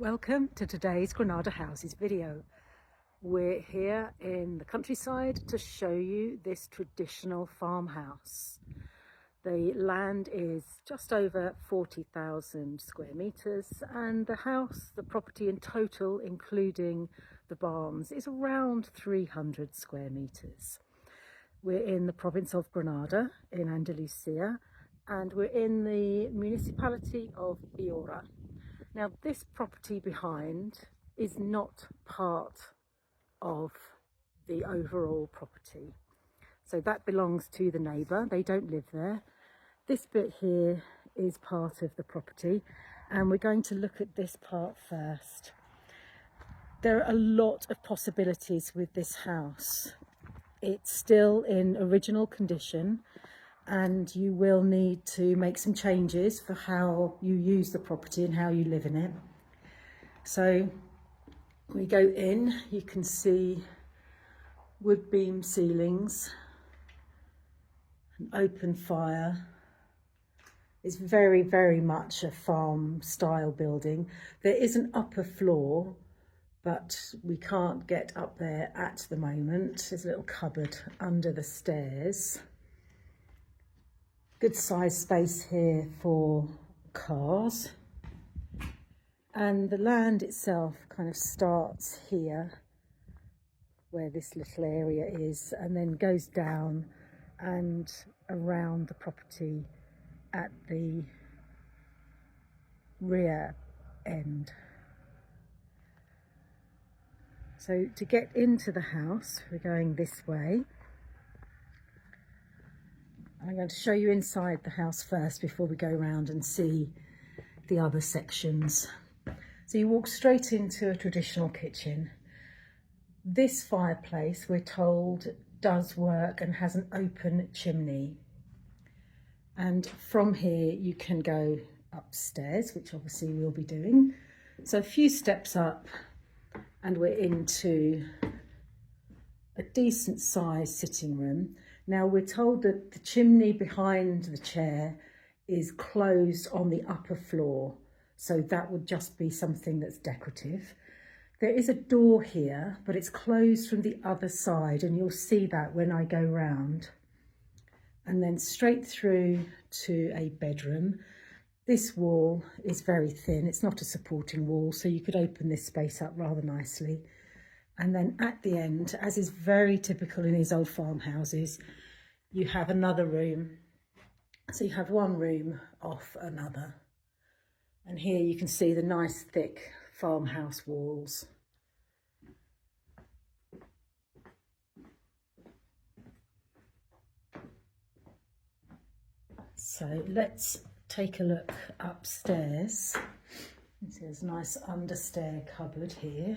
Welcome to today's Granada Houses video. We're here in the countryside to show you this traditional farmhouse. The land is just over 40,000 square metres and the house, the property in total, including the barns, is around 300 square metres. We're in the province of Granada in Andalusia and we're in the municipality of Illora. Now, this property behind is not part of the overall property. So that belongs to the neighbour, they don't live there. This bit here is part of the property and we're going to look at this part first. There are a lot of possibilities with this house. It's still in original condition and you will need to make some changes for how you use the property and how you live in it. So we go in, you can see wood beam ceilings, an open fire. It's very, very much a farm style building. There is an upper floor, but we can't get up there at the moment. There's a little cupboard under the stairs. Good size space here for cars, and the land itself kind of starts here where this little area is and then goes down and around the property at the rear end. So to get into the house, we're going this way. I'm going to show you inside the house first before we go around and see the other sections. So you walk straight into a traditional kitchen. This fireplace, we're told, does work and has an open chimney. And from here you can go upstairs, which obviously we'll be doing. So a few steps up and we're into a decent sized sitting room. Now we're told that the chimney behind the chair is closed on the upper floor, so that would just be something that's decorative. There is a door here, but it's closed from the other side, and you'll see that when I go round. And then straight through to a bedroom. This wall is very thin, it's not a supporting wall, so you could open this space up rather nicely. And then at the end, as is very typical in these old farmhouses, you have another room. So you have one room off another. And here you can see the nice thick farmhouse walls. So let's take a look upstairs. There's a nice understair cupboard here.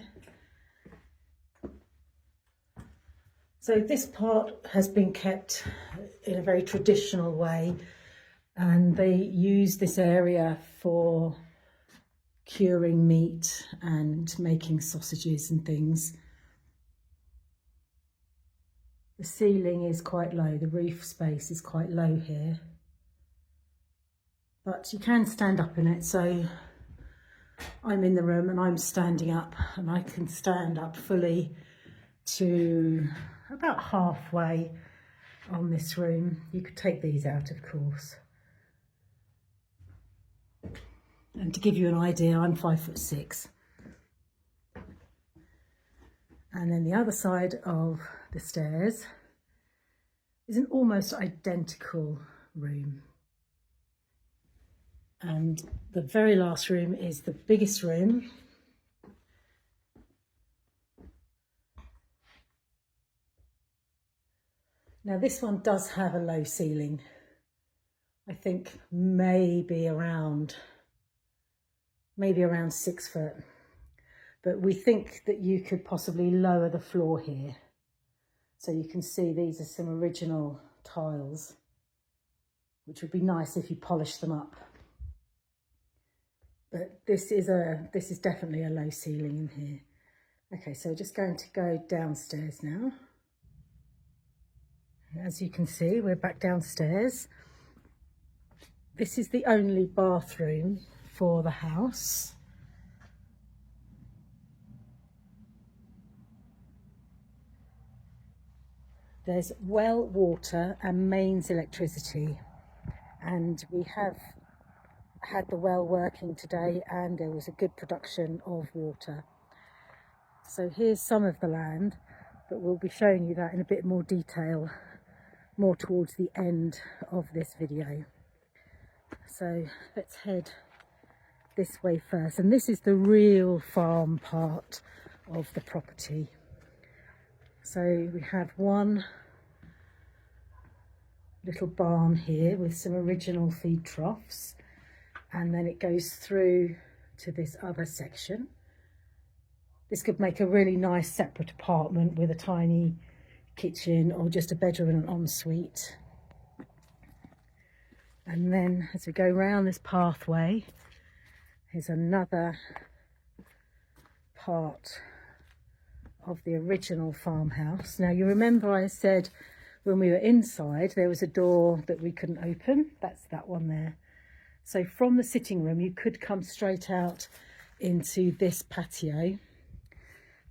So this part has been kept in a very traditional way, and they use this area for curing meat and making sausages and things. The ceiling is quite low, the roof space is quite low here, but you can stand up in it. So I'm in the room and I'm standing up, and I can stand up fully to about halfway on this room. You could take these out, of course. And to give you an idea, I'm 5'6". And then the other side of the stairs is an almost identical room. And the very last room is the biggest room. Now this one does have a low ceiling. I think maybe around 6 foot. But we think that you could possibly lower the floor here. So you can see these are some original tiles, which would be nice if you polish them up. But this is definitely a low ceiling in here. Okay, so just going to go downstairs now. As you can see, we're back downstairs. This is the only bathroom for the house. There's well water and mains electricity, and we have had the well working today and there was a good production of water. So here's some of the land, but we'll be showing you that in a bit more detail more towards the end of this video. So let's head this way first, and this is the real farm part of the property. So we have one little barn here with some original feed troughs, and then it goes through to this other section. This could make a really nice separate apartment with a tiny kitchen or just a bedroom and an ensuite. And then as we go round this pathway, here's another part of the original farmhouse. Now you remember I said when we were inside there was a door that we couldn't open. That's that one there. So from the sitting room you could come straight out into this patio,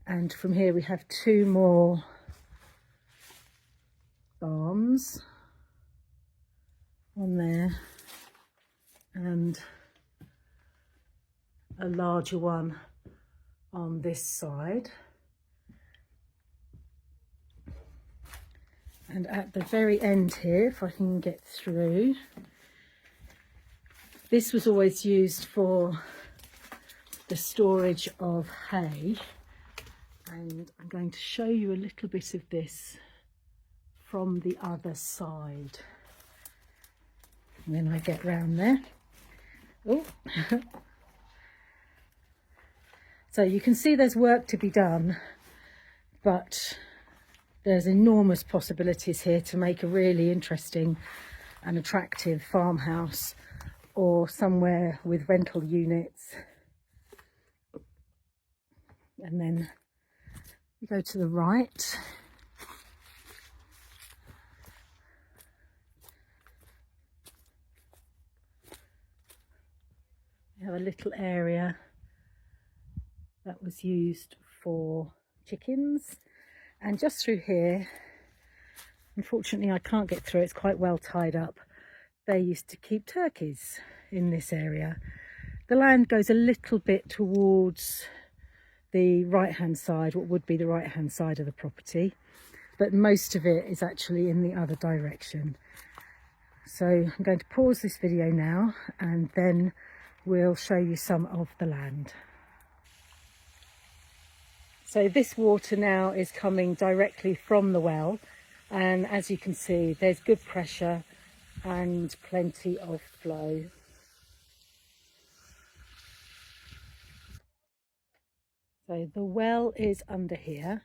and from here we have two more barns, one there and a larger one on this side. And at the very end here, if I can get through, this was always used for the storage of hay, and I'm going to show you a little bit of this from the other side when I get round there. Oh. So you can see there's work to be done, but there's enormous possibilities here to make a really interesting and attractive farmhouse or somewhere with rental units. And then we go to the right. We have a little area that was used for chickens, and just through here, unfortunately I can't get through, it's quite well tied up. They used to keep turkeys in this area. The land goes a little bit towards the right hand side, what would be the right hand side of the property, but most of it is actually in the other direction. So I'm going to pause this video now and then we'll show you some of the land. So this water now is coming directly from the well, and as you can see there's good pressure and plenty of flow. So the well is under here,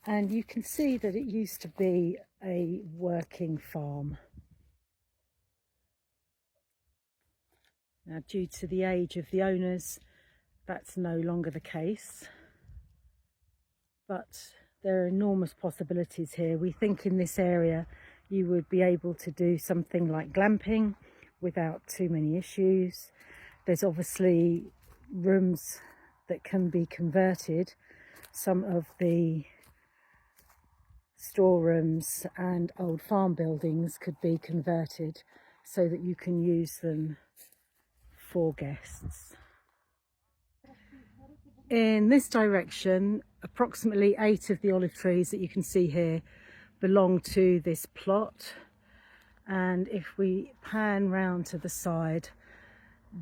and you can see that it used to be a working farm. Now due to the age of the owners, that's no longer the case. But there are enormous possibilities here. We think in this area you would be able to do something like glamping without too many issues. There's obviously rooms that can be converted. Some of the storerooms and old farm buildings could be converted so that you can use them for guests. In this direction, approximately 8 of the olive trees that you can see here belong to this plot. And if we pan round to the side,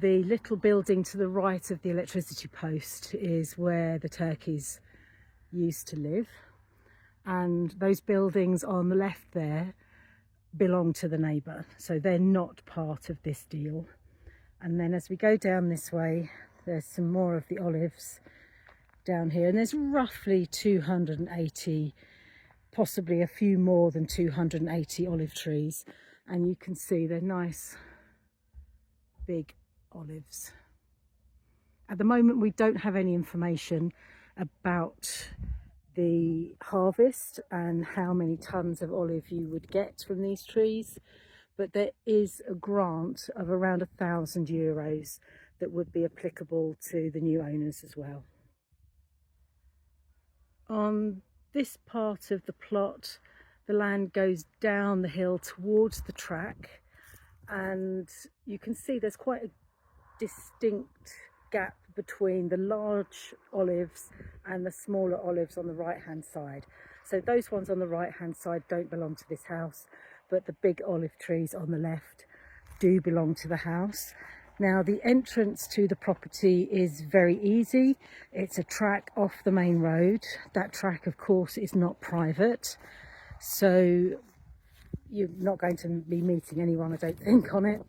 the little building to the right of the electricity post is where the turkeys used to live. And those buildings on the left there belong to the neighbour, so they're not part of this deal. And then as we go down this way, there's some more of the olives down here, and there's roughly 280, possibly a few more than 280 olive trees, and you can see they're nice big olives. At the moment we don't have any information about the harvest and how many tons of olive you would get from these trees, but there is a grant of around €1,000 that would be applicable to the new owners as well. On this part of the plot the land goes down the hill towards the track, and you can see there's quite a distinct gap between the large olives and the smaller olives on the right hand side. So those ones on the right hand side don't belong to this house, but the big olive trees on the left do belong to the house. Now the entrance to the property is very easy. It's a track off the main road. That track of course is not private, so you're not going to be meeting anyone, I don't think, on it,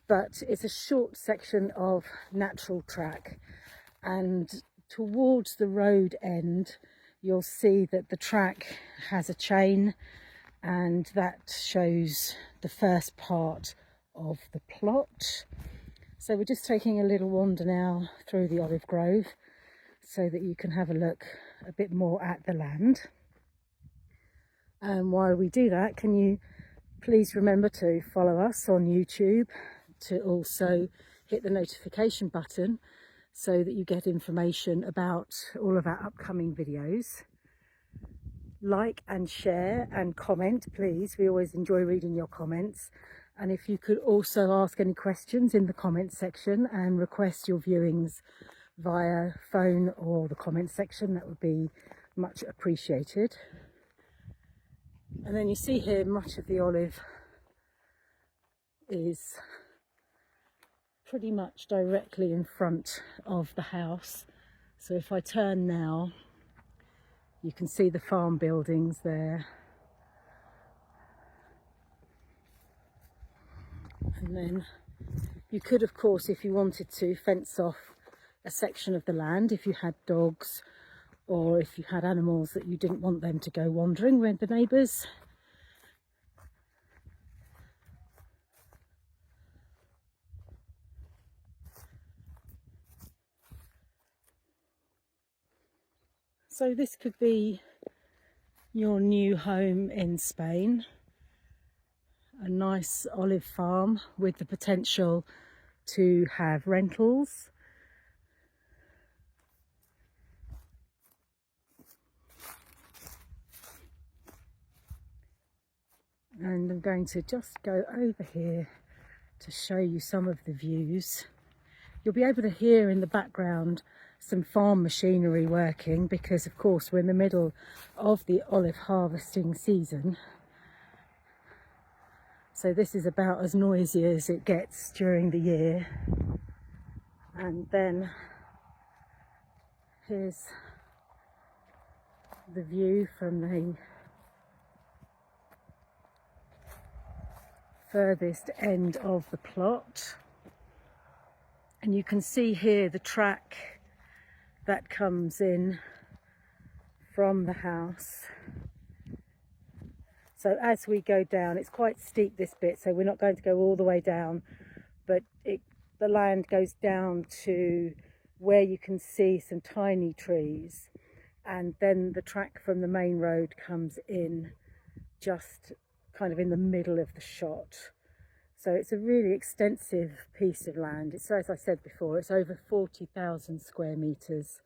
but it's a short section of natural track, and towards the road end you'll see that the track has a chain, and that shows the first part of the plot. So we're just taking a little wander now through the olive grove so that you can have a look a bit more at the land. And while we do that, can you please remember to follow us on YouTube, to also hit the notification button so that you get information about all of our upcoming videos. Like and share and comment, please. We always enjoy reading your comments. And if you could also ask any questions in the comment section and request your viewings via phone or the comment section, that would be much appreciated. And then you see here much of the olive is pretty much directly in front of the house. So if I turn now, you can see the farm buildings there. And then you could, of course, if you wanted to, fence off a section of the land if you had dogs, or if you had animals that you didn't want them to go wandering with the neighbours. So this could be your new home in Spain. A nice olive farm with the potential to have rentals. And I'm going to just go over here to show you some of the views. You'll be able to hear in the background some farm machinery working because of course we're in the middle of the olive harvesting season. So this is about as noisy as it gets during the year. And then here's the view from the furthest end of the plot. And you can see here the track that comes in from the house. So as we go down, it's quite steep this bit, so we're not going to go all the way down, but the land goes down to where you can see some tiny trees, and then the track from the main road comes in just kind of in the middle of the shot. So it's a really extensive piece of land. It's, as I said before, it's over 40,000 square metres,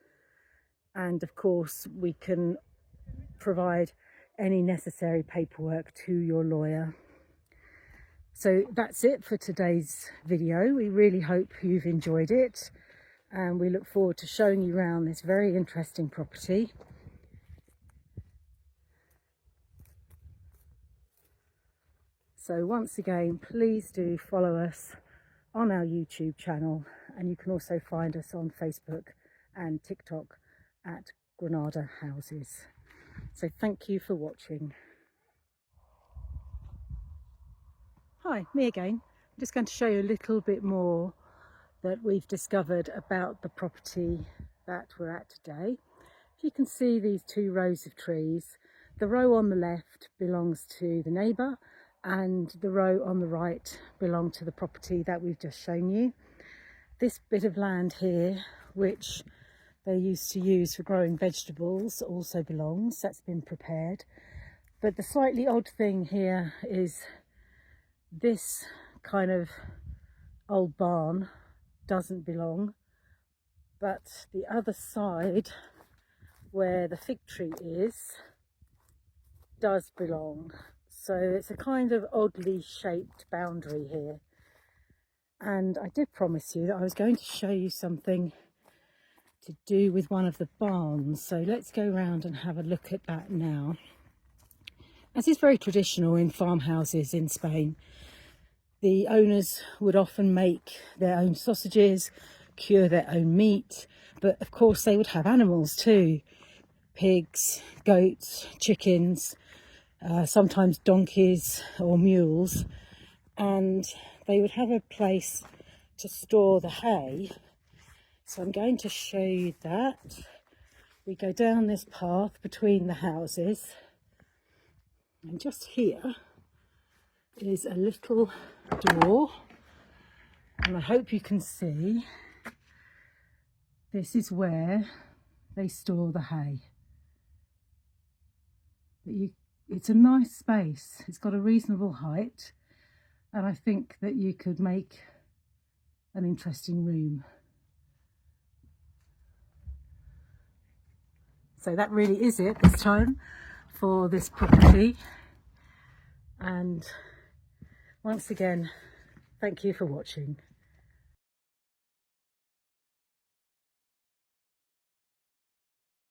and of course we can provide any necessary paperwork to your lawyer. So that's it for today's video. We really hope you've enjoyed it, and we look forward to showing you around this very interesting property. So once again, please do follow us on our YouTube channel, and you can also find us on Facebook and TikTok at Granada Houses. So thank you for watching. Hi, me again. I'm just going to show you a little bit more that we've discovered about the property that we're at today. If you can see these two rows of trees, the row on the left belongs to the neighbour, and the row on the right belongs to the property that we've just shown you. This bit of land here, which they used to use for growing vegetables, also belongs. That's been prepared. But the slightly odd thing here is this kind of old barn doesn't belong, but the other side where the fig tree is does belong. So it's a kind of oddly shaped boundary here. And I did promise you that I was going to show you something to do with one of the barns. So let's go around and have a look at that now. As is very traditional in farmhouses in Spain, the owners would often make their own sausages, cure their own meat, but of course they would have animals too. Pigs, goats, chickens, sometimes donkeys or mules, and they would have a place to store the hay. So I'm going to show you that. We go down this path between the houses, and just here is a little door, and I hope you can see this is where they store the hay. It's a nice space, it's got a reasonable height, and I think that you could make an interesting room. So that really is it this time for this property, and once again, thank you for watching.